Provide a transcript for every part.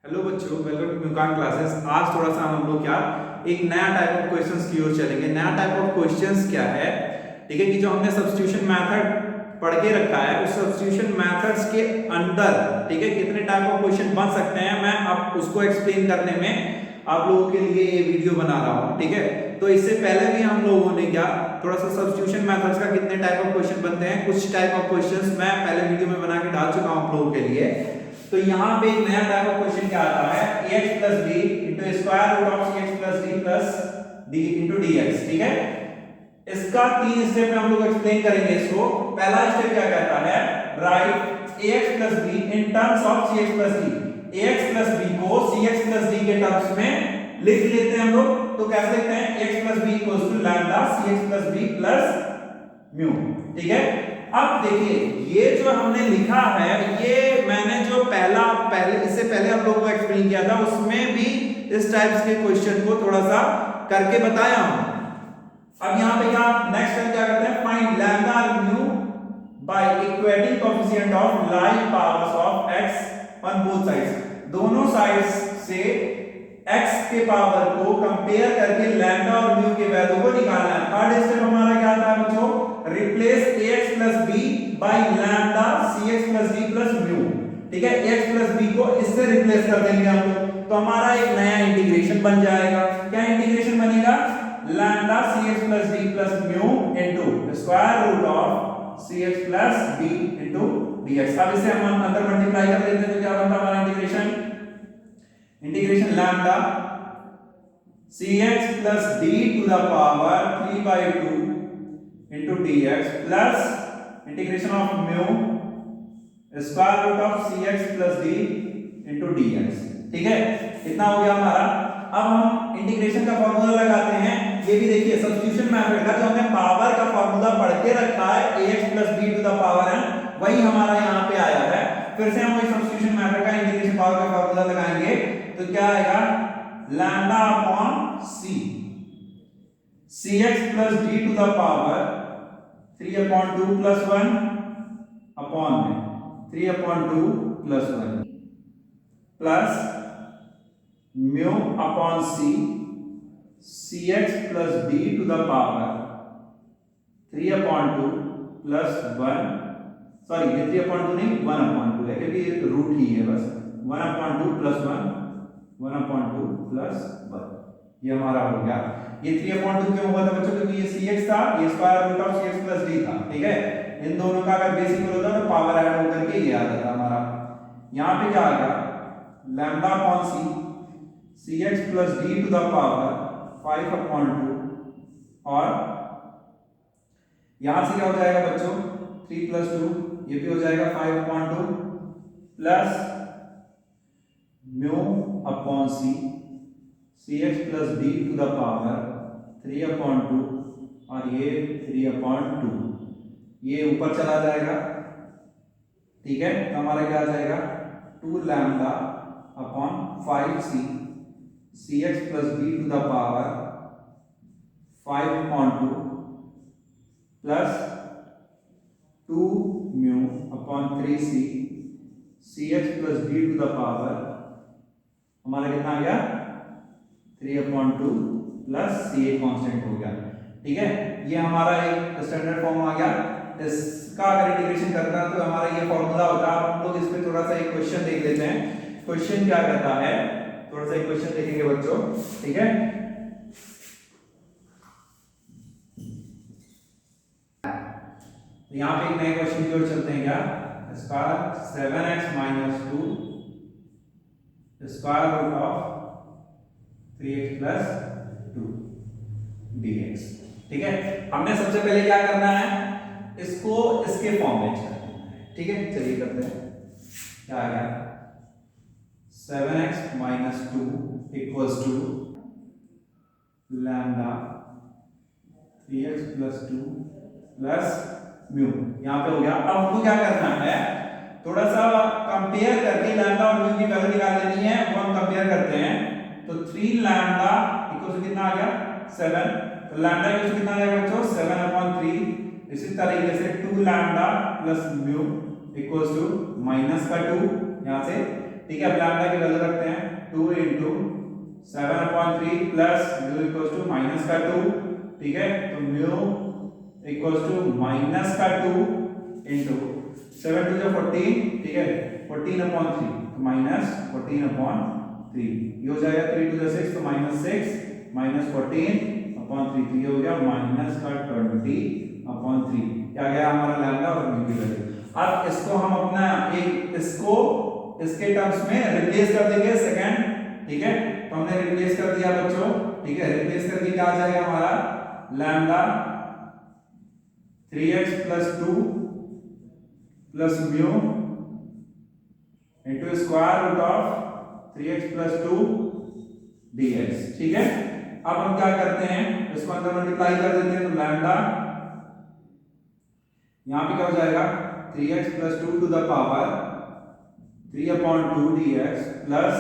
Hello बच्चों, welcome to म्यूकान classes. आज थोड़ा सा हम लोग क्या एक नया टाइप ऑफ क्वेश्चंस की ओर चलेंगे। नया टाइप ऑफ क्वेश्चंस क्या है, ठीक है, कि जो हमने सब्स्टिट्यूशन मेथड पढ़ के रखा है उस सब्स्टिट्यूशन मेथड्स के अंदर, ठीक है, कितने टाइप ऑफ क्वेश्चन बन सकते हैं, मैं अब उसको एक्सप्लेन करने में आप लोगों के लिए ये वीडियो बना रहा हूँ। ठीक है, तो इससे पहले भी हम लोगों ने क्या थोड़ा सा सब्स्टिट्यूशन मेथड्स का कितने टाइप ऑफ क्वेश्चन बनते हैं, कुछ टाइप ऑफ क्वेश्चंस मैं पहले वीडियो में बना के डाल चुका हूँ आप लोगों के लिए। तो यहाँ पे एक नया टाइप ऑफ क्वेश्चन क्या आता है, ax plus b into square root of cx plus d plus d into dx। ठीक है, इसका तीन स्टेप में हम लोग एक्सप्लेन करेंगे इसको। पहला स्टेप क्या कहता है, right ax plus b in terms of cx plus d। ax plus b को cx plus d के टर्म्स में लिख लेते हैं हम लोग। तो कैसे लिखते हैं, ax plus b equals to lambda cx plus b plus mu. ठीक है, अब देखिए ये जो हमने लिखा है, ये मैंने जो पहले इससे पहले हम लोगों को एक्सप्लेन किया था उसमें भी इस टाइप्स के क्वेश्चन को थोड़ा सा करके बताया हूं। अब यहां पे क्या नेक्स्ट टाइम क्या करते हैं, फाइंड लैम्डा और mu by equating coefficient of live powers of x on both sides. दोनों साइड्स से x के पावर को कंपेयर करके लैम्डा और म्यू के वैल्यू को निकालना है। थर्ड स्टेप हमारा क्या था बच्चों, replace ax plus b by lambda cx plus d plus mu. ठीक है, x plus b को इससे रिप्लेस कर देंगे हम लोग, तो हमारा एक नया इंटीग्रेशन बन जाएगा। क्या इंटीग्रेशन बनेगा, lambda cx plus d plus mu into square root of cx plus d into dx। अब इसे हम अंदर मल्टीप्लाई कर देते हैं तो क्या बनता है हमारा integration, lambda cx plus d to the power 3/2 into dx plus integration of mu square root of cx plus d into dx। ठीक है, इतना हो गया हमारा। अब हम इंटीग्रेशन का फॉर्मूला लगाते हैं। ये भी देखिए सब्स्टिट्यूशन मेथड का जो हमने पावर का फॉर्मूला पढ़ के रखा है ax plus b to the power n, वही हमारा यहाँ पे आया है। फिर से हम वही सब्स्टिट्यूशन मेथड का इंटीग्रेशन पावर का फॉर्मूला लगाएंगे तो क्या आएगा, lambda upon c cx plus d to the power 3/2 plus 1 upon 3/2 plus 1 plus mu upon c cx plus d to the power 3/2 plus 1, sorry ये 3/2 नहीं 1/2 है क्योंकि ये रूट ही है बस। 1/2 plus 1 1/2 plus 1, ये हमारा हो गया। ये 3/2 क्यों हुआ था बच्चों, क्योंकि ये cx था, ये square root of cx plus d था। ठीक है, इन दोनों का अगर बेसिक होता तो पावर ऐड होकर के ये आ जाता हमारा। यहाँ पे क्या आ गया, lambda upon c cx plus d to the power 5/2, और यहां से क्या हो जाएगा बच्चों 3 plus 2, ये भी हो जाएगा 5/2 plus mu upon c cx plus d to the power 3/2, और ये 3/2 ये ऊपर चला जाएगा। ठीक है, तो हमारा क्या आ जाएगा 2 lambda upon 5c cx plus d to the power 5/2 plus 2 mu upon 3c cx plus d to the power, हमारा कितना आ गया 3/2 प्लस c एक कांस्टेंट हो गया। ठीक है, ये हमारा एक स्टैंडर्ड फॉर्म आ गया। इसका अगर इंटीग्रेशन करना है तो हमारा ये फॉर्मूला होता है। हम लोग इस पे थोड़ा सा एक क्वेश्चन देख लेते हैं। क्वेश्चन क्या कहता है, थोड़ा सा एक क्वेश्चन देखेंगे बच्चों। ठीक है, यहाँ पे एक नए क्वेश्चन की ओर चलते हैं। क्या, इसका 7x - 2 square root of 3x plus 2 dx। ठीक है, हमने सबसे पहले क्या करना है, इसको इसके फॉर्म में करना है। ठीक है, चलिए करते हैं। क्या आ गया 7x - 2 equals to lambda 3x plus 2 plus mu, यहाँ पे हो गया। अब हमको क्या करना है, थोड़ा सा कंपेयर करके लैम्डा और म्यू की वैल्यू निकाल लेनी है। वो हम कंपेयर करते हैं तो 3 लैम्डा इक्वल टू कितना आ गया 7, तो लैम्डा इक्वल टू कितना आ जाएगा बच्चों 7/3। इसी तरीके से 2 lambda plus mu equals to -2, यहां से ठीक है। अब लैम्डा की वैल्यू रखते हैं 2 into 7/3 plus mu equals to minus का 2, ठीक है। तो म्यू इक्वल्स टू माइनस का 2 into 7 to 14, ठीक है, 14/3 तो माइनस 14/3, ये हो जाएगा 3 to 6 तो -6 माइनस 14/3, तो ये हो गया माइनस का 20/3, क्या गया हमारा लैम्डा और म्यू की वैल्यू। अब इसको हम अपना इसको इसके टर्म्स में रिप्लेस कर देंगे सेकंड, ठीक है। तो हमने रिप्लेस कर दिया बच्चों, ठीक है। रिप्लेस करके क्या आ जाएगा हमारा lambda 3x plus 2 plus mu into square root of 3x plus 2 dx, ठीक है। अब हम क्या करते हैं, इसको अंदर मल्टीप्लाई कर देते हैं, तो लैम्डा यहां पे क्या हो जाएगा 3x plus 2 to the power 3/2 dx plus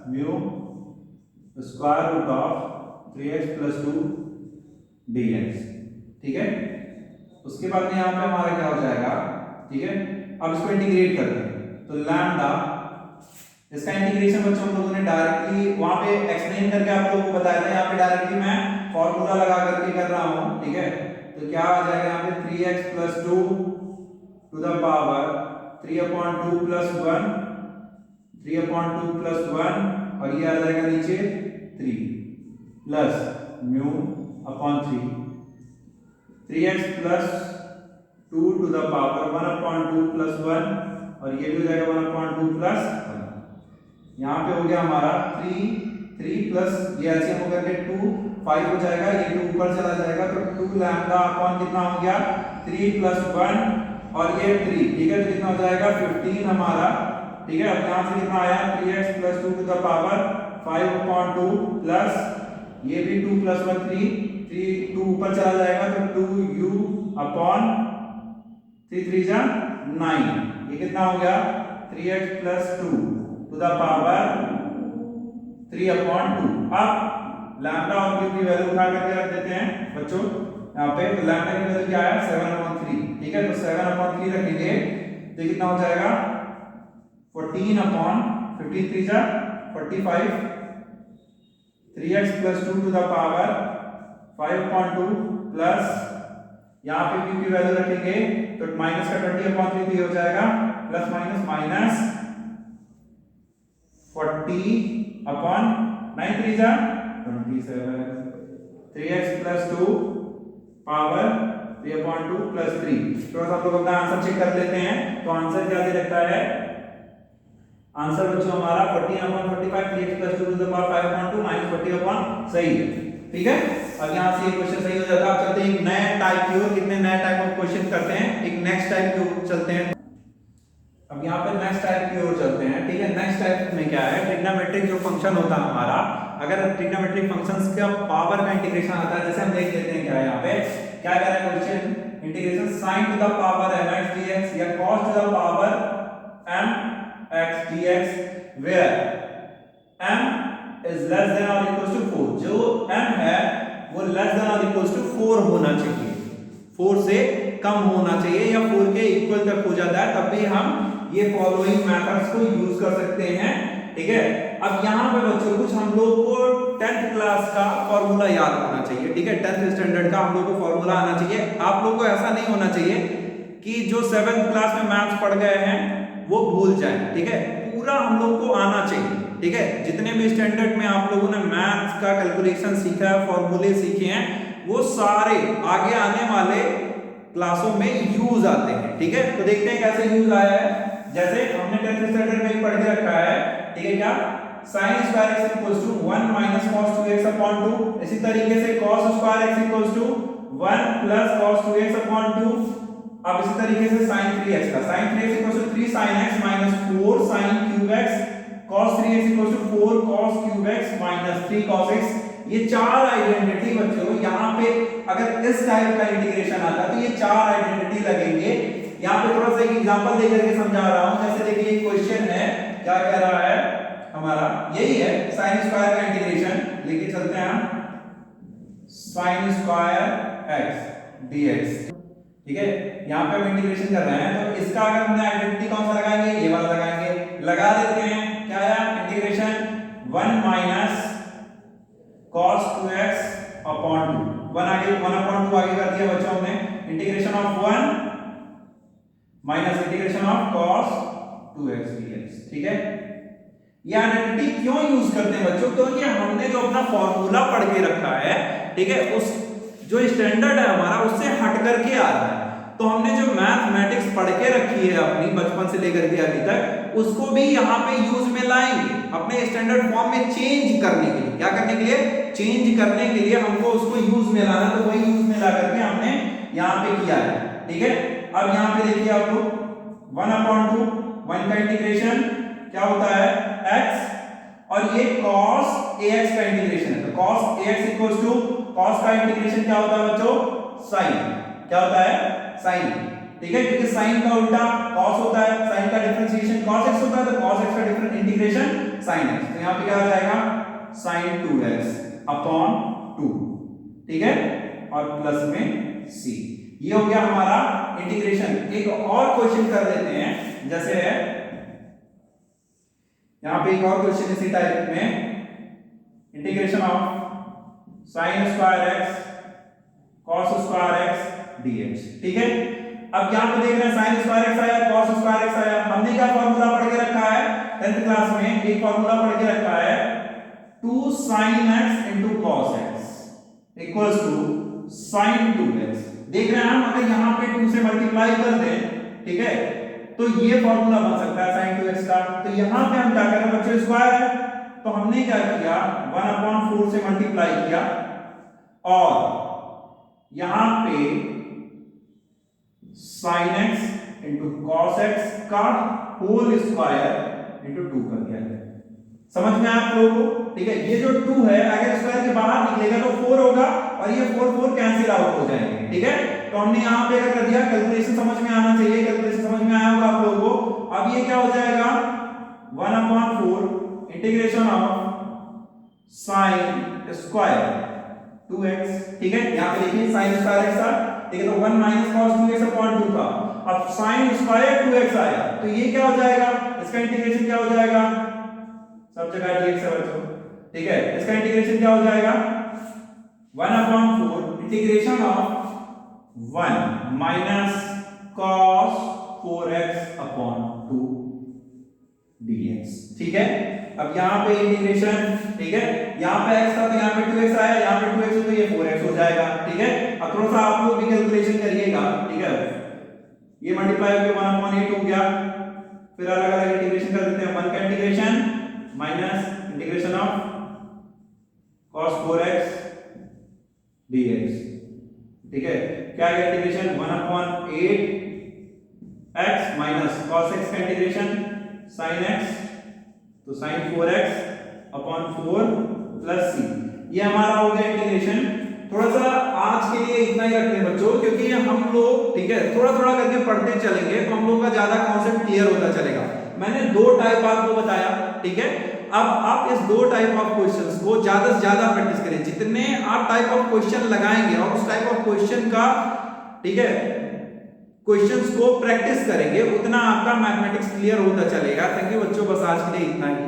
mu square root of 3x plus 2 dx, ठीक है। उसके बाद में यहाँ पे हमारा क्या हो जाएगा, ठीक है। अब इसको इंटीग्रेट करते हैं, तो लैम्डा इसका इंटीग्रेशन बच्चों हम लोगों ने डायरेक्टली वहां पे एक्सप्लेन करके आप लोगों को बताया था, यहाँ पे डायरेक्टली मैं फॉर्मूला लगा करके कर रहा हूँ, ठीक है। तो क्या आ जाएगा यहाँ पे 3x plus 2 to the power 3/2 plus 1, 3/2 plus 1, और ये आ जाएगा नीचे 3 plus mu upon 3, 3x plus 2 to the power 1/2 plus 1, और ये भी हो जाएगा 1/2 प्लस 1। यहाँ पे हो गया हमारा 3 प्लस ये एलसीएम होकर के 2 5 हो जाएगा, ये 2 ऊपर चला जाएगा, तो 2 लैम्डा अपॉन कितना हो गया 3 प्लस 1 और ये 3, ठीक है। तो कितना हो जाएगा 15 हमारा, ठीक है। अब यहाँ से कितना आया 3x plus 2 to the power 5/2 plus ये भी 2 प्लस 1 3 2 ऊपर चला जाएगा, तो 2u अपॉन 3 3 जा 9, ये कितना हो गया 3x plus 2 to the power 3/2। अब लैम्डा और म्यू की वैल्यू उठा करके रख देते हैं बच्चों यहाँ पे, तो लैम्डा की वैल्यू क्या है 7/3, ठीक है। तो 7/3 रखेंगे तो कितना हो जाएगा 14/15 3 जा 45, 3x plus 2 to the power 5/2 plus यहाँ पे म्यू की वैल्यू रखेंगे तो माइनस का 20/3 हो जाएगा, प्लस माइनस माइनस 40/9 3 जा 27, 3x प्लस 2 पावर 3/2 प्लस 3। तो हम लोग अपना आंसर चेक कर लेते हैं, तो आंसर क्या दे रखा है, आंसर बच्चों हमारा 14/45, 3x plus 2 to the power 5/2 minus 40/, सही है, ठीक है। अब यहाँ से ये क्वेश्चन सही हो जाता है। अब चलते हैं एक नए टाइप की ओर, कितने नए टाइप ऑफ क्वेश्चन करते हैं, एक नेक्स्ट टाइप की ओर चलते हैं। अब यहाँ पे नेक्स्ट टाइप की ओर चलते हैं, ठीक है। नेक्स्ट टाइप में क्या है, ट्रिग्नोमेट्रिक जो फंक्शन होता है हमारा, अगर ट्रिग्नोमेट्रिक फंक्शंस का पावर का इंटीग्रेशन आता है, जैसे हम देख लेते हैं क्या है यहाँ पे क्या कह रहा है question, integration sin to the power mx dx या cos to the power mx dx where m is less than or equals to 4, जो m है वो less than or equals to 4 होना चाहिए, 4 से कम होना चाहिए या 4 के इक्वल तक हो जाता है, तब भी हम ये फॉलोइंग मेथड्स को यूज कर सकते हैं, ठीक है। अब यहाँ पे बच्चों कुछ हम लोग को 10th क्लास का फॉर्मूला याद होना चाहिए, ठीक है। 10th स्टैंडर्ड का हम लोग को फॉर्मूला आना चाहिए। आप लोग को ऐसा नहीं होना चाहिए कि जो 7th क्लास में मैथ्स पढ़ गए हैं वो भूल जाए, ठीक है। पूरा हम लोग को आना चाहिए, ठीक है। जितने भी स्टैंडर्ड में आप लोगों ने मैथ्स का कैलकुलेशन सीखा है, फॉर्मूले सीखे हैं, वो सारे आगे आने वाले क्लासों में यूज आते हैं, ठीक है। तो देखते हैं कैसे यूज आया है। जैसे हमने 10th स्टैंडर्ड में पढ़ के रखा है, ठीक है, क्या sin square x equals to 1 minus cos 2x upon 2, इसी तरीके से cos square x equals to 1 plus cos 2x upon 2। अब इसी तरीके से sin 3x का sin 3x equals to 3 sin x minus 4 sin cube x, cos 3x equals to 4 cos cube x minus 3 cos x। ये चार identity बच्चों यहाँ पे अगर इस टाइप का इंटीग्रेशन आता है तो ये चार आइडेंटिटी लगेंगे। यहाँ पे थोड़ा सा एक एग्जांपल देकर के समझा रहा हूं। जैसे देखिए क्वेश्चन है, क्या कह रहा है हमारा, यही है sin स्क्वायर का इंटीग्रेशन लेके चलते हैं हम, sin स्क्वायर x dx, ठीक है। यहाँ पे हम इंटीग्रेशन कर रहे हैं, तो इसका अगर हमने आइडेंटिटी कौन सा लगाएंगे, ये वाला लगाएंगे, लगा देते हैं। क्या 1 माइनस cos 2x अपॉन 2, 1 आगे 1/2 आगे कर दिया बच्चों हमने, integration of 1 minus integration of cos 2x dx, ठीक है। ये आइडेंटिटी क्यों यूज करते हैं बच्चों, क्योंकि हमने जो अपना फॉर्मूला पढ़ के रखा है, ठीक है, उस जो स्टैंडर्ड है हमारा उससे हट करके आ रहा है, तो हमने जो मैथमेटिक्स पढ़ के रखी है अपनी बचपन से लेकर के अभी तक, उसको भी यहाँ पे यूज में लाएंगे अपने स्टैंडर्ड फॉर्म में चेंज करने के लिए। क्या करने के लिए? चेंज करने के लिए हमको उसको यूज में लाना, तो वही यूज में ला करके हमने यहाँ पे किया है, ठीक है। अब यहाँ पे देखिए आप लोग 1/2, 1 का इंटीग्रेशन क्या होता है x, और ये cos ax का इंटीग्रेशन है, तो cos ax equals to cos का इंटीग्रेशन क्या होता है बच्चों? sin। क्या होता है? sin, ठीक है, क्योंकि sin का उल्टा cos होता है, sin का डिफरेंशिएशन cos x होता है, तो cos x का डिफरेंट इंटीग्रेशन sin x, तो यहाँ पे क्या आ जाएगा sin 2x अपॉन 2, ठीक है, और प्लस में c। ये हो गया हमारा इंटीग्रेशन। एक और क्वेश्चन कर लेते हैं, जैसे है यहां पे एक और क्वेश्चन इसी टाइप में, integration of sin square x cos square x dx, ठीक है। अब यहां पे देख रहे हैं sin स्क्वायर x आया, cos स्क्वायर x आया, हमने क्या फार्मूला पढ़ के रखा है 10th क्लास में, एक फार्मूला पढ़ के रखा है 2 sin x cos x equals to sin 2x। देख रहे हैं हम, अगर यहां पे 2 से मल्टीप्लाई कर दें, ठीक है, तो ये फार्मूला बन सकता है sin 2x का। तो यहां पे हम क्या कर रहे हैं बच्चों, स्क्वायर है, तो हमने क्या किया 1/4 से मल्टीप्लाई किया, और यहां पे sin x cos x का होल स्क्वायर इंटू 2 कर दिया। समझ में आया आप लोगों को? ठीक है, ये जो 2 है अगर स्क्वायर के बाहर निकलेगा तो 4 होगा, और ये 4 कैंसिल आउट हो जाएंगे, ठीक है। तो हमने यहाँ पे क्या कर दिया, कैलकुलेशन समझ में आना चाहिए, कैलकुलेशन समझ में आया होगा आप लोगों को। अब ये क्या हो जाएगा 1/4 integration of sin square 2x, ठीक है। यहाँ पे देखिए sin स्क्वायर x था, ठीक है, तो 1 माइनस cos 2x अपॉन 2 था। अब sin स्क्वायर 2x आया, तो ये क्या हो जाएगा, इसका इंटीग्रेशन क्या हो जाएगा, सब जगह dx है बच्चों, ठीक है, इसका इंटीग्रेशन क्या हो जाएगा 1/4 integration of 1 minus cos 4x upon 2 dx, ठीक है। अब यहाँ पे इंटीग्रेशन, ठीक है, यहाँ पे x था तो यहाँ पे 2x आया, यहाँ पे 2x हो तो ये 4x हो जाएगा, ठीक है। अब थोड़ा सा आप लोग भी कैलकुलेशन करिएगा, ठीक है, ये मल्टीप्लाई होकर 1/8 हो गया, फिर अलग अलग इंटीग्रेशन कर देते हैं, 1 का integration minus integration of cos 4x dx, ठीक है, क्या है integration 1/8 x minus cos x का इंटीग्रेशन sin x, तो sin 4x upon 4 plus c, ये हमारा हो गया इंटीग्रेशन। थोड़ा सा आज के लिए इतना ही रखते हैं बच्चों, क्योंकि हम लोग, ठीक है, थोड़ा थोड़ा करके पढ़ते चलेंगे तो हम लोग का ज्यादा कॉन्सेप्ट क्लियर होता चलेगा। मैंने 2 टाइप आपको बताया, ठीक है। अब आप इस 2 टाइप ऑफ क्वेश्चंस को ज्यादा से ज्यादा प्रैक्टिस करें, जितने आप टाइप ऑफ क्वेश्चन लगाएंगे और उस टाइप ऑफ क्वेश्चन का, ठीक है, क्वेश्चंस को प्रैक्टिस करेंगे, उतना आपका मैथमेटिक्स क्लियर होता चलेगा। थैंक यू बच्चों, बस आज के लिए इतना ही।